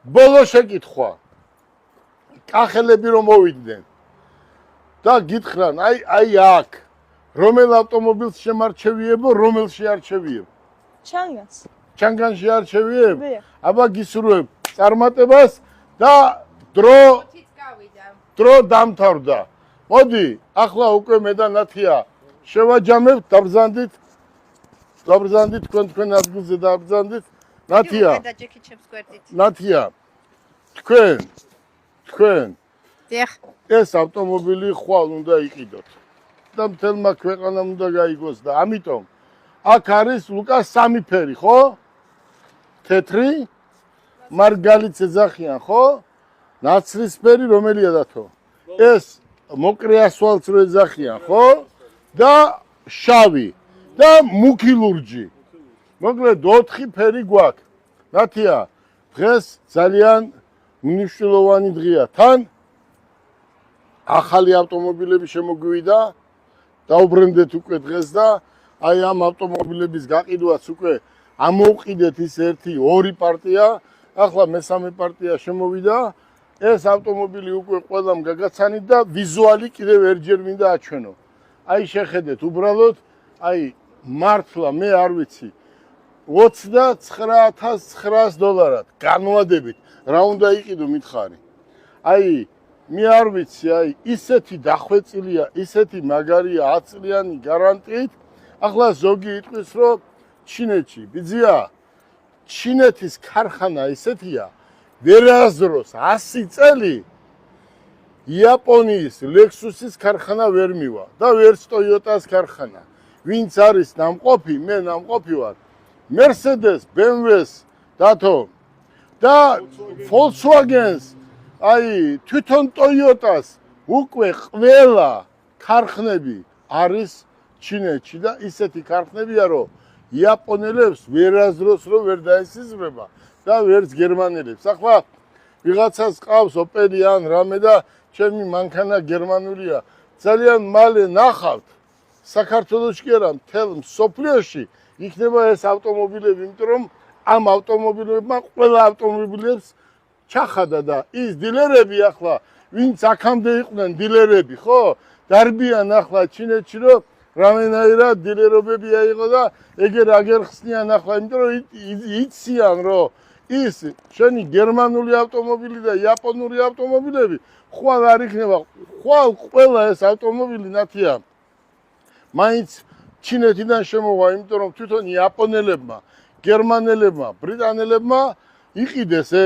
ბოლო შეკითხვა. კახელები რომ მოვიდნენ და გითხრან, აი აქ რომელ ავტომობილს შემარჩევიებო, რომელში არჩევიებ? ჩანგანს. ჩანგანში არჩევიებ? დიახ. აბა გისურვებ წარმატებას და დრო დამთავრდა. მოდი, ახლა უკვე მე და ნათია შევაჯამებთ, დაბრძანდით თქვენ ადგილზე დაბრძანდით. ნათია, თქვენ დიახ. ეს ავტომობილი ხვალ უნდა იყიდოთ და მთელმა ქვეყანამ უნდა გაიგოს და ამიტომ აქ არის ლუკას სამი ფერი, ხო? თეთრი, მარგალიც ეძახიან, ხო? ნაცრისფერი რომელია დათო? ეს მოკრე ასვალს რო ეძახიან, ხო? და შავი და მუქი ლურჯი. მოკლედ 4 ფერი გვაქვს. ნათია, დღეს ძალიან მნიშვნელოვანი დღეა. თან ახალი ავტომობილები შემოგვივიდა, დაუბრუნდეთ უკვე დღეს და აი ამ ავტომობილების გაყიდვაც უკვე ამოვყიდეთ ის 1-2 პარტია, ახლა მესამე პარტია შემოვიდა. ეს ავტომობილი უკვე ყველამ გაგაცანით და ვიზუალი კიდევ ერთჯერ მინდა აჩვენო. აი შეხედეთ, უბრალოდ აი მართლა მე არ ვიცი $29,900 განვადებით რა უნდა იყიდო მითხარი. აი მე არ ვიცი, აი ისეთი დახვეწილია, ისეთი მაგარია 10 წლიანი გარანტიით. ახლა ზოგი იტყვის რომ ჩინეთში, ბიძია, ჩინეთის ქარხანა ისეთია, ვერასდროს 100 წელი იაპონიის ლექსუსის ქარხანა ვერ მივა და ვერც ტოიოტას ქარხანა. ვინც არის ნამყოფი, მე ნამყოფი ვარ. Mercedes, BMW-ს დათო და Volkswagen-ს, აი თვითონ Toyota-ს უკვე ყველა ქარხნები არის ჩინეთში და ისეთი ქარხნებია, რომ იაპონელებს ვერასდროს რომ ვერ დაესიზმრება და ვერც გერმანელებს. ახლა ვიღაცას ყავს Opel ან რამე და ჩემი მანქანა გერმანულია. ძალიან მალე ნახავთ საქართველოში კი არა, მთელ მსოფლიოში იქნება ეს ავტომობილები, იმიტომ რომ ამ ავტომობილებმა ყველა ავტომობილებს ჩახადა და ის დილერები ახლა, ვინც აქამდე იყვნენ დილერები, ხო? დარბიან ახლა ჩინეთში, რომ რამენაირად დილერობები აიღო და ეგერ აგერ ხსნიან ახლა, იმიტომ რომ იციან, რომ ის შენი გერმანული ავტომობილი და იაპონური ავტომობილები ხვალ არ იქნება, ხვალ ყველა ეს ავტომობილი ნათია მაინც ჩინეთიდან შემოვა, იმიტომ რომ თვითონ იაპონელებმა, გერმანელებმა, ბრიტანელებმა იყიდეს ეს